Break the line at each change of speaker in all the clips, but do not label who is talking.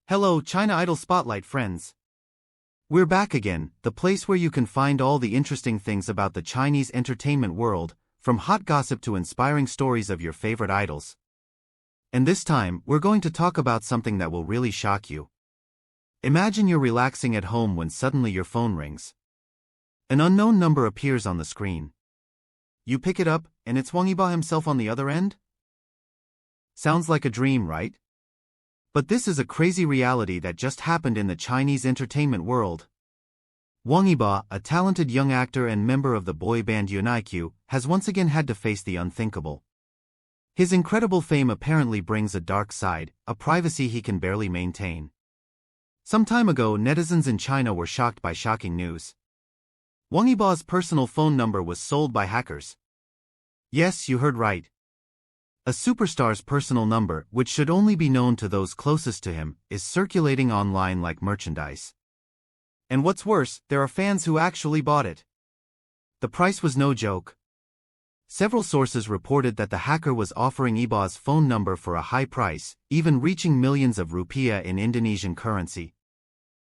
Hello, China Idol Spotlight friends. We're back again, the place where you can find all the interesting things about the Chinese entertainment world, from hot gossip to inspiring stories of your favorite idols. And this time, we're going to talk about something that will really shock you. Imagine you're relaxing at home when suddenly your phone rings. An unknown number appears on the screen. You pick it up, and it's Wang Yibo himself on the other end? Sounds like a dream, right? But this is a crazy reality that just happened in the Chinese entertainment world. Wang Yibo, a talented young actor and member of the boy band UNIQ, has once again had to face the unthinkable. His incredible fame apparently brings a dark side, a privacy he can barely maintain. Some time ago, netizens in China were shocked by shocking news. Wang Yibo's personal phone number was sold by hackers. Yes, you heard right. A superstar's personal number, which should only be known to those closest to him, is circulating online like merchandise. And what's worse, there are fans who actually bought it. The price was no joke. Several sources reported that the hacker was offering Yibo's phone number for a high price, even reaching millions of rupiah in Indonesian currency.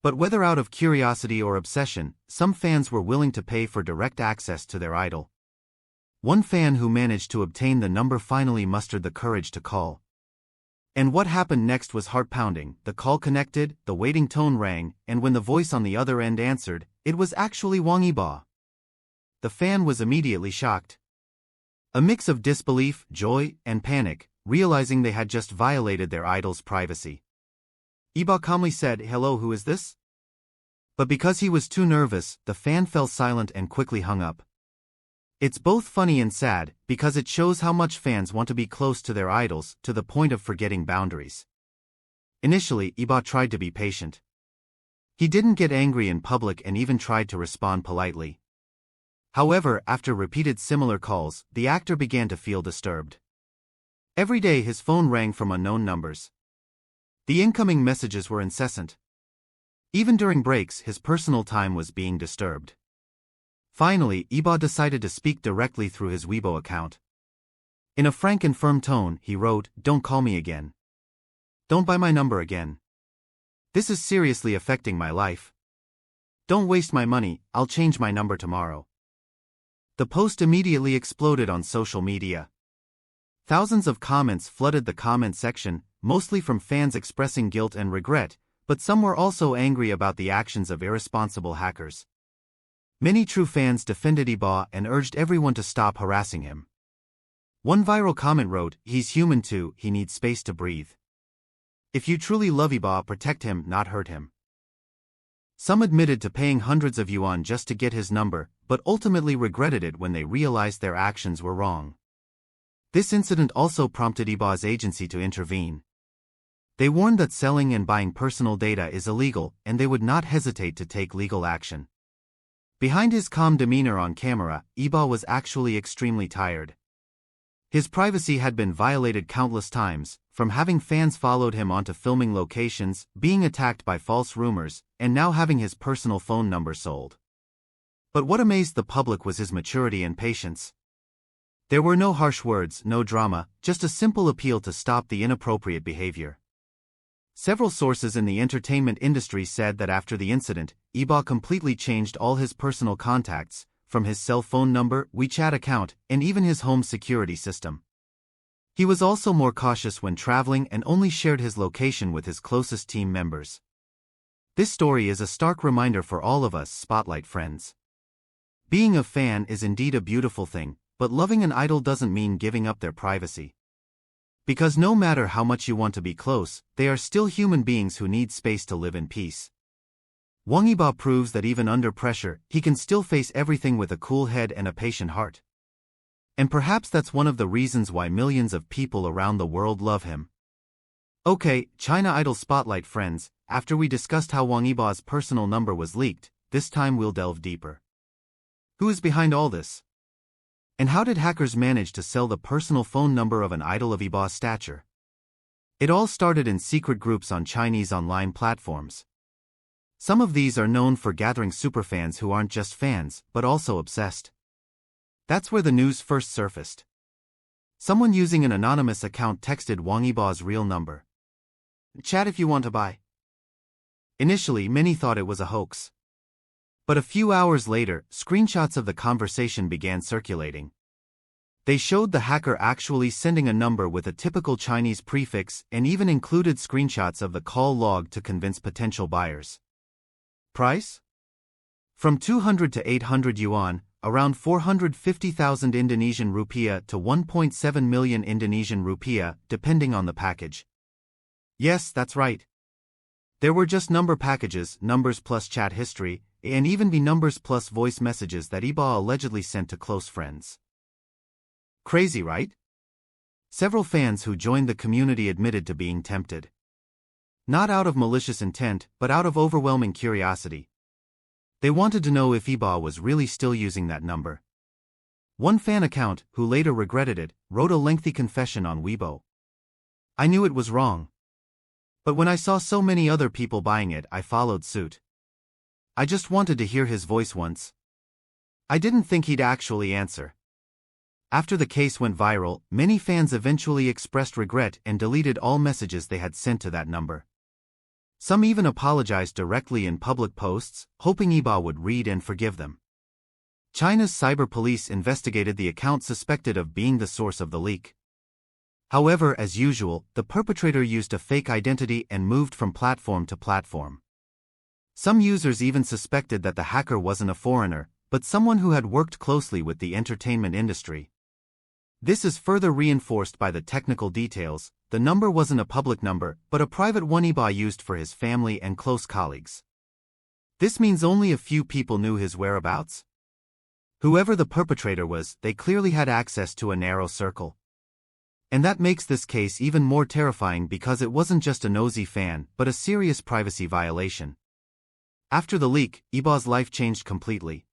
But whether out of curiosity or obsession, some fans were willing to pay for direct access to their idol. One fan who managed to obtain the number finally mustered the courage to call. And what happened next was heart-pounding. The call connected, the waiting tone rang, and when the voice on the other end answered, it was actually Wang Yibo. The fan was immediately shocked. A mix of disbelief, joy, and panic, realizing they had just violated their idol's privacy. Yibo calmly said, "Hello, who is this?" But because he was too nervous, the fan fell silent and quickly hung up. It's both funny and sad, because it shows how much fans want to be close to their idols, to the point of forgetting boundaries. Initially, Yibo tried to be patient. He didn't get angry in public and even tried to respond politely. However, after repeated similar calls, the actor began to feel disturbed. Every day his phone rang from unknown numbers. The incoming messages were incessant. Even during breaks, his personal time was being disturbed. Finally, Yibo decided to speak directly through his Weibo account. In a frank and firm tone, he wrote, "Don't call me again. Don't buy my number again. This is seriously affecting my life. Don't waste my money, I'll change my number tomorrow." The post immediately exploded on social media. Thousands of comments flooded the comment section, mostly from fans expressing guilt and regret, but some were also angry about the actions of irresponsible hackers. Many true fans defended Yibo and urged everyone to stop harassing him. One viral comment wrote, "He's human too, he needs space to breathe. If you truly love Yibo, protect him, not hurt him." Some admitted to paying hundreds of yuan just to get his number, but ultimately regretted it when they realized their actions were wrong. This incident also prompted Yibo's agency to intervene. They warned that selling and buying personal data is illegal, and they would not hesitate to take legal action. Behind his calm demeanor on camera, Yibo was actually extremely tired. His privacy had been violated countless times, from having fans followed him onto filming locations, being attacked by false rumors, and now having his personal phone number sold. But what amazed the public was his maturity and patience. There were no harsh words, no drama, just a simple appeal to stop the inappropriate behavior. Several sources in the entertainment industry said that after the incident, Yibo completely changed all his personal contacts, from his cell phone number, WeChat account, and even his home security system. He was also more cautious when traveling and only shared his location with his closest team members. This story is a stark reminder for all of us Spotlight friends. Being a fan is indeed a beautiful thing, but loving an idol doesn't mean giving up their privacy. Because no matter how much you want to be close, they are still human beings who need space to live in peace. Wang Yibo proves that even under pressure, he can still face everything with a cool head and a patient heart. And perhaps that's one of the reasons why millions of people around the world love him. Okay, China Idol Spotlight friends, after we discussed how Wang Yibo's personal number was leaked, this time we'll delve deeper. Who is behind all this? And how did hackers manage to sell the personal phone number of an idol of Yibo's stature? It all started in secret groups on Chinese online platforms. Some of these are known for gathering superfans who aren't just fans, but also obsessed. That's where the news first surfaced. Someone using an anonymous account texted Wang Yibo's real number. "Chat if you want to buy. Initially, many thought it was a hoax. But a few hours later, screenshots of the conversation began circulating. They showed the hacker actually sending a number with a typical Chinese prefix and even included screenshots of the call log to convince potential buyers. Price? From 200 to 800 yuan, around 450,000 Indonesian rupiah to 1.7 million Indonesian rupiah, depending on the package. Yes, that's right. There were just number packages, numbers plus chat history, and even be numbers plus voice messages that Yibo allegedly sent to close friends. Crazy, right? Several fans who joined the community admitted to being tempted. Not out of malicious intent, but out of overwhelming curiosity. They wanted to know if Yibo was really still using that number. One fan account, who later regretted it, wrote a lengthy confession on Weibo. I knew it was wrong. But when I saw so many other people buying it, I followed suit. I just wanted to hear his voice once. I didn't think he'd actually answer. After the case went viral, many fans eventually expressed regret and deleted all messages they had sent to that number. Some even apologized directly in public posts, hoping Yibo would read and forgive them. China's cyber police investigated the account suspected of being the source of the leak. However, as usual, the perpetrator used a fake identity and moved from platform to platform. Some users even suspected that the hacker wasn't a foreigner, but someone who had worked closely with the entertainment industry. This is further reinforced by the technical details. The number wasn't a public number, but a private one Yibo used for his family and close colleagues. This means only a few people knew his whereabouts. Whoever the perpetrator was, they clearly had access to a narrow circle. And that makes this case even more terrifying because it wasn't just a nosy fan, but a serious privacy violation. After the leak, Yibo's life changed completely.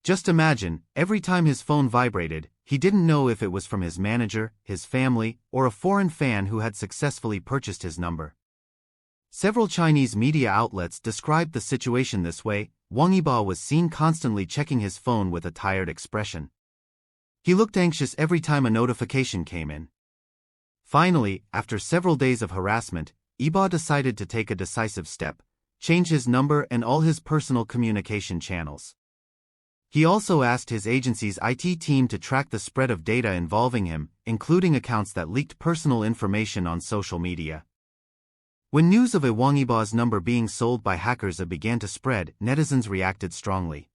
Just imagine, every time his phone vibrated, he didn't know if it was from his manager, his family, or a foreign fan who had successfully purchased his number. Several Chinese media outlets described the situation this way. Wang Yibo was seen constantly checking his phone with a tired expression. He looked anxious every time a notification came in. Finally, after several days of harassment, Yibo decided to take a decisive step: change his number and all his personal communication channels. He also asked his agency's IT team to track the spread of data involving him, including accounts that leaked personal information on social media. When news of Wang Yibo's number being sold by hackers began to spread, netizens reacted strongly.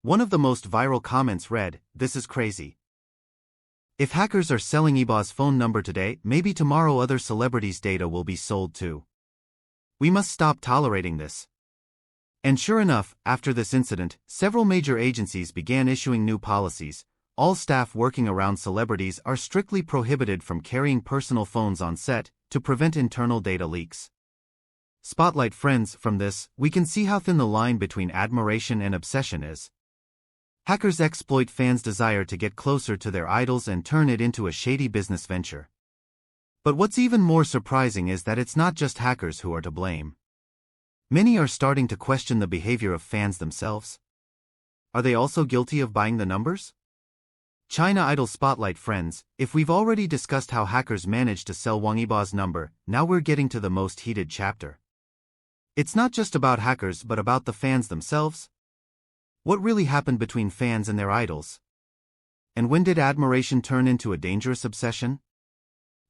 One of the most viral comments read, "This is crazy. If hackers are selling Yibo's phone number today, maybe tomorrow other celebrities' data will be sold too. We must stop tolerating this." And sure enough, after this incident, several major agencies began issuing new policies. All staff working around celebrities are strictly prohibited from carrying personal phones on set to prevent internal data leaks. Spotlight friends, from this, we can see how thin the line between admiration and obsession is. Hackers exploit fans' desire to get closer to their idols and turn it into a shady business venture. But what's even more surprising is that it's not just hackers who are to blame. Many are starting to question the behavior of fans themselves. Are they also guilty of buying the numbers? China Idol Spotlight friends, if we've already discussed how hackers managed to sell Wang Yibo's number, now we're getting to the most heated chapter. It's not just about hackers but about the fans themselves. What really happened between fans and their idols? And when did admiration turn into a dangerous obsession?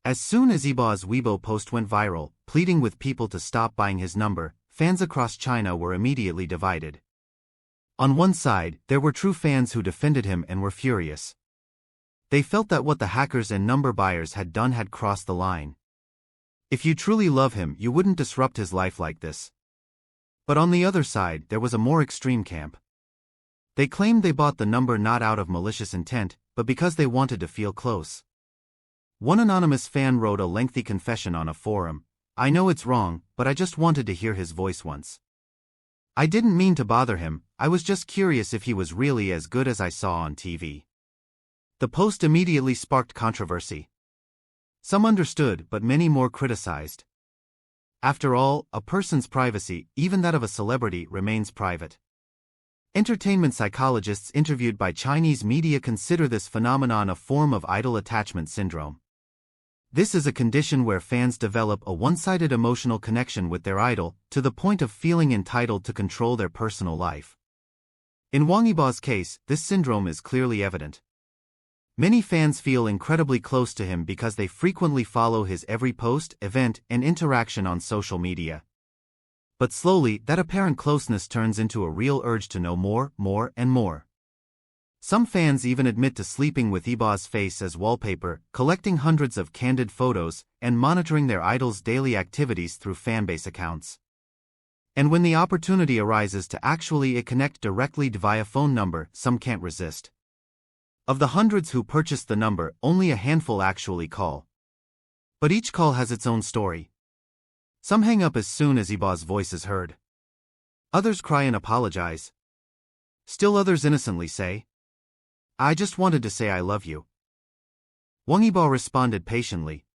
As soon as Yibo's Weibo post went viral, pleading with people to stop buying his number, fans across China were immediately divided. On one side, there were true fans who defended him and were furious. They felt that what the hackers and number buyers had done had crossed the line. If you truly love him, you wouldn't disrupt his life like this. But on the other side, there was a more extreme camp. They claimed they bought the number not out of malicious intent, but because they wanted to feel close. One anonymous fan wrote a lengthy confession on a forum. "I know it's wrong, but I just wanted to hear his voice once. I didn't mean to bother him, I was just curious if he was really as good as I saw on TV." The post immediately sparked controversy. Some understood, but many more criticized. After all, a person's privacy, even that of a celebrity, remains private. Entertainment psychologists interviewed by Chinese media consider this phenomenon a form of idol attachment syndrome. This is a condition where fans develop a one-sided emotional connection with their idol, to the point of feeling entitled to control their personal life. In Wang Yibo's case, this syndrome is clearly evident. Many fans feel incredibly close to him because they frequently follow his every post, event, and interaction on social media. But slowly, that apparent closeness turns into a real urge to know more, and more. Some fans even admit to sleeping with Yibo's face as wallpaper, collecting hundreds of candid photos, and monitoring their idol's daily activities through fanbase accounts. And when the opportunity arises to actually connect directly via phone number, some can't resist. Of the hundreds who purchased the number, only a handful actually call. But each call has its own story. Some hang up as soon as Yibo's voice is heard. Others cry and apologize. Still others innocently say, "I just wanted to say I love you." Wang Yibo responded patiently.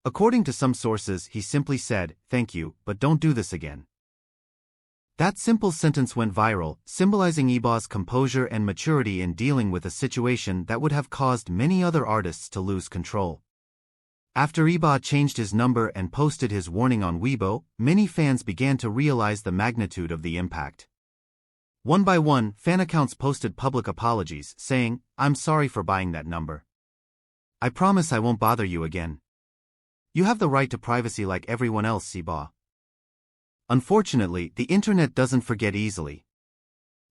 According to some sources, he simply said, "Thank you, but don't do this again." That simple sentence went viral, symbolizing Yibo's composure and maturity in dealing with a situation that would have caused many other artists to lose control. After Yibo changed his number and posted his warning on Weibo, many fans began to realize the magnitude of the impact. One by one, fan accounts posted public apologies, saying, "I'm sorry for buying that number. I promise I won't bother you again. You have the right to privacy like everyone else, Yibo." Unfortunately, the internet doesn't forget easily.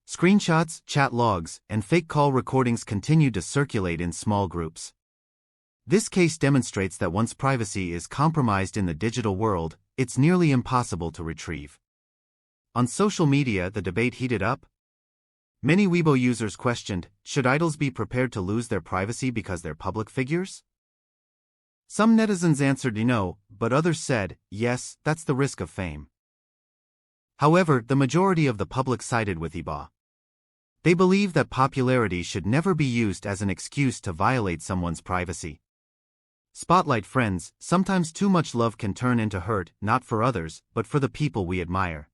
Screenshots, chat logs, and fake call recordings continued to circulate in small groups. This case demonstrates that once privacy is compromised in the digital world, it's nearly impossible to retrieve. On social media, the debate heated up. Many Weibo users questioned, should idols be prepared to lose their privacy because they're public figures? Some netizens answered no, but others said, yes, that's the risk of fame. However, the majority of the public sided with Yibo. They believe that popularity should never be used as an excuse to violate someone's privacy. Spotlight friends, sometimes too much love can turn into hurt, not for others, but for the people we admire.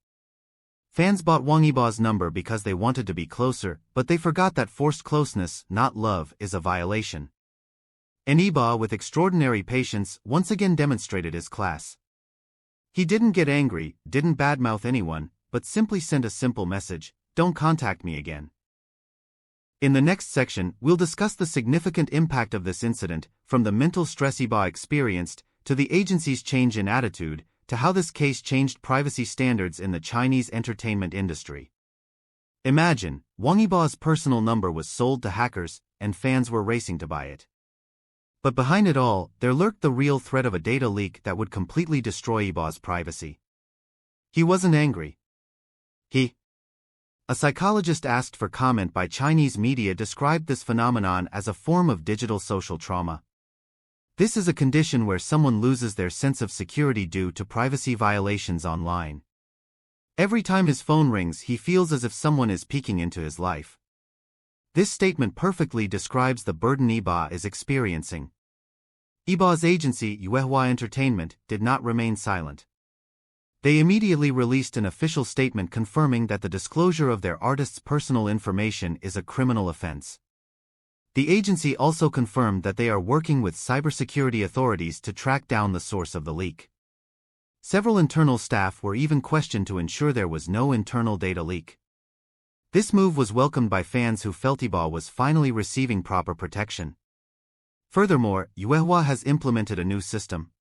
Fans bought Wang Yibo's number because they wanted to be closer, but they forgot that forced closeness, not love, is a violation. And Yibo, with extraordinary patience, once again demonstrated his class. He didn't get angry, didn't badmouth anyone, but simply sent a simple message, "Don't contact me again." In the next section, we'll discuss the significant impact of this incident, from the mental stress Yibo experienced, to the agency's change in attitude, to how this case changed privacy standards in the Chinese entertainment industry. Imagine, Wang Yibo's personal number was sold to hackers, and fans were racing to buy it. But behind it all, there lurked the real threat of a data leak that would completely destroy Yibo's privacy. He wasn't angry. A psychologist asked for comment by Chinese media described this phenomenon as a form of digital social trauma. This is a condition where someone loses their sense of security due to privacy violations online. Every time his phone rings, he feels as if someone is peeking into his life. This statement perfectly describes the burden Yibo is experiencing. Yibo's agency, Weibo Entertainment, did not remain silent. They immediately released an official statement confirming that the disclosure of their artist's personal information is a criminal offense. The agency also confirmed that they are working with cybersecurity authorities to track down the source of the leak. Several internal staff were even questioned to ensure there was no internal data leak. This move was welcomed by fans who felt Yibo was finally receiving proper protection. Furthermore, Weibo has implemented a new system.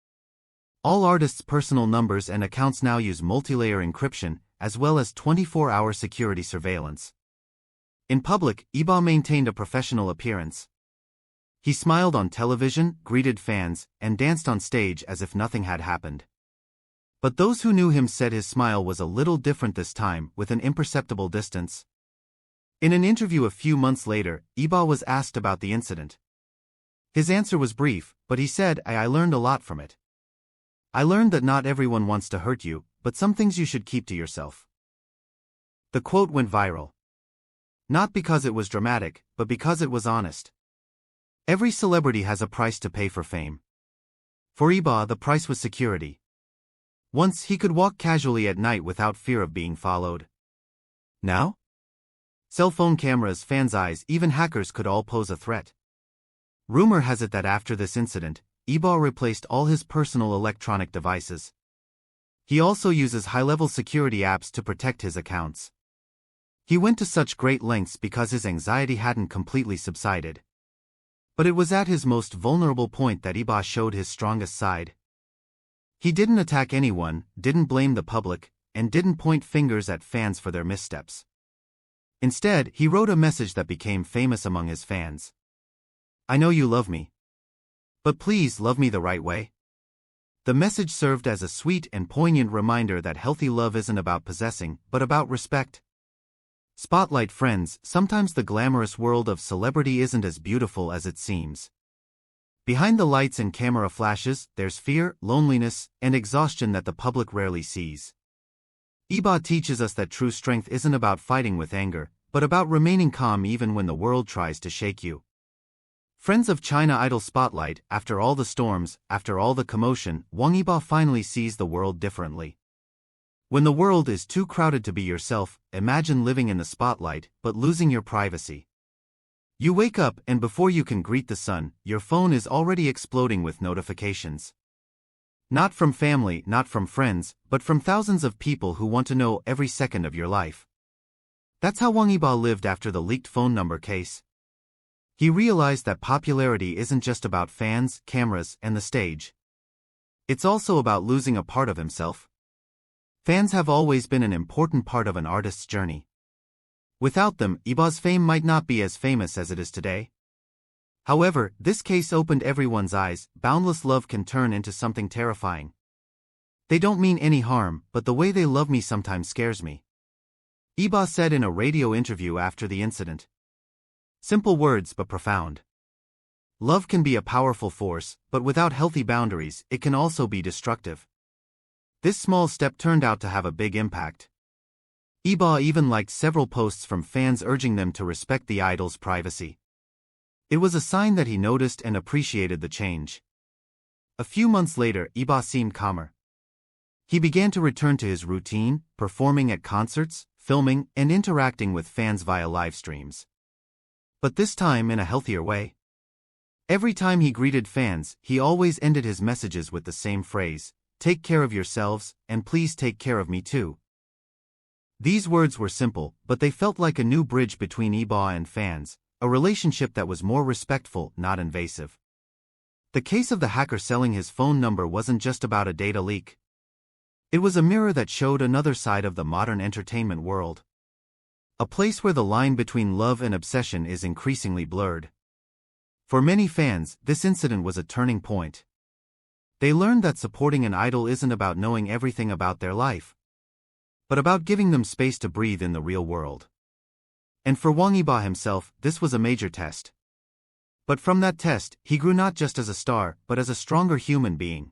All artists' personal numbers and accounts now use multi-layer encryption, as well as 24-hour security surveillance. In public, Yibo maintained a professional appearance. He smiled on television, greeted fans, and danced on stage as if nothing had happened. But those who knew him said his smile was a little different this time, with an imperceptible distance. In an interview a few months later, Yibo was asked about the incident. His answer was brief, but he said, I learned a lot from it. I learned that not everyone wants to hurt you, but some things you should keep to yourself. The quote went viral. Not because it was dramatic, but because it was honest. Every celebrity has a price to pay for fame. For Yibo, the price was security. Once he could walk casually at night without fear of being followed. Now? Cell phone cameras, fans' eyes, even hackers could all pose a threat. Rumor has it that after this incident, Yibo replaced all his personal electronic devices. He also uses high-level security apps to protect his accounts. He went to such great lengths because his anxiety hadn't completely subsided. But it was at his most vulnerable point that Yibo showed his strongest side. He didn't attack anyone, didn't blame the public, and didn't point fingers at fans for their missteps. Instead, he wrote a message that became famous among his fans. I know you love me. But please love me the right way. The message served as a sweet and poignant reminder that healthy love isn't about possessing, but about respect. Spotlight friends, sometimes the glamorous world of celebrity isn't as beautiful as it seems. Behind the lights and camera flashes, there's fear, loneliness, and exhaustion that the public rarely sees. Yibo teaches us that true strength isn't about fighting with anger, but about remaining calm even when the world tries to shake you. Friends of China Idol Spotlight, after all the storms, after all the commotion, Wang Yibo finally sees the world differently. When the world is too crowded to be yourself, imagine living in the spotlight, but losing your privacy. You wake up and before you can greet the sun, your phone is already exploding with notifications. Not from family, not from friends, but from thousands of people who want to know every second of your life. That's how Wang Yibo lived after the leaked phone number case. He realized that popularity isn't just about fans, cameras, and the stage. It's also about losing a part of himself. Fans have always been an important part of an artist's journey. Without them, Yibo's fame might not be as famous as it is today. However, this case opened everyone's eyes. Boundless love can turn into something terrifying. They don't mean any harm, but the way they love me sometimes scares me. Yibo said in a radio interview after the incident. Simple words but profound. Love can be a powerful force, but without healthy boundaries, it can also be destructive. This small step turned out to have a big impact. Yibo even liked several posts from fans urging them to respect the idol's privacy. It was a sign that he noticed and appreciated the change. A few months later, Yibo seemed calmer. He began to return to his routine, performing at concerts, filming, and interacting with fans via live streams. But this time in a healthier way. Every time he greeted fans, he always ended his messages with the same phrase, "Take care of yourselves, and please take care of me too." These words were simple, but they felt like a new bridge between Yibo and fans, a relationship that was more respectful, not invasive. The case of the hacker selling his phone number wasn't just about a data leak. It was a mirror that showed another side of the modern entertainment world. A place where the line between love and obsession is increasingly blurred. For many fans, this incident was a turning point. They learned that supporting an idol isn't about knowing everything about their life, but about giving them space to breathe in the real world. And for Wang Yibo himself, this was a major test. But from that test, he grew not just as a star, but as a stronger human being.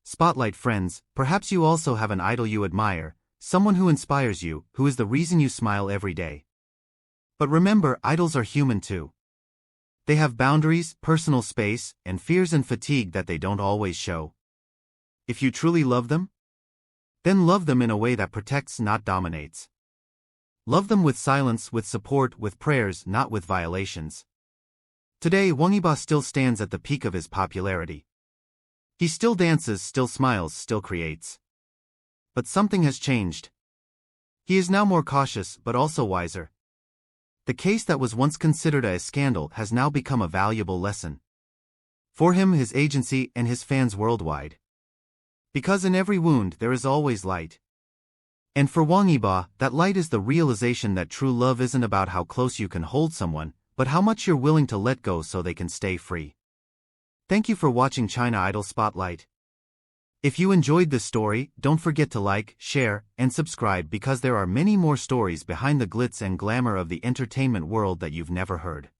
Spotlight friends, perhaps you also have an idol you admire, someone who inspires you, who is the reason you smile every day. But remember, idols are human too. They have boundaries, personal space, and fears and fatigue that they don't always show. If you truly love them, then love them in a way that protects, not dominates. Love them with silence, with support, with prayers, not with violations. Today, Wang Yibo still stands at the peak of his popularity. He still dances, still smiles, still creates. But something has changed. He is now more cautious, but also wiser. The case that was once considered a scandal has now become a valuable lesson. For him, his agency, and his fans worldwide. Because in every wound there is always light. And for Wang Yibo, that light is the realization that true love isn't about how close you can hold someone, but how much you're willing to let go so they can stay free. Thank you for watching China Idol Spotlight. If you enjoyed this story, don't forget to like, share, and subscribe because there are many more stories behind the glitz and glamour of the entertainment world that you've never heard.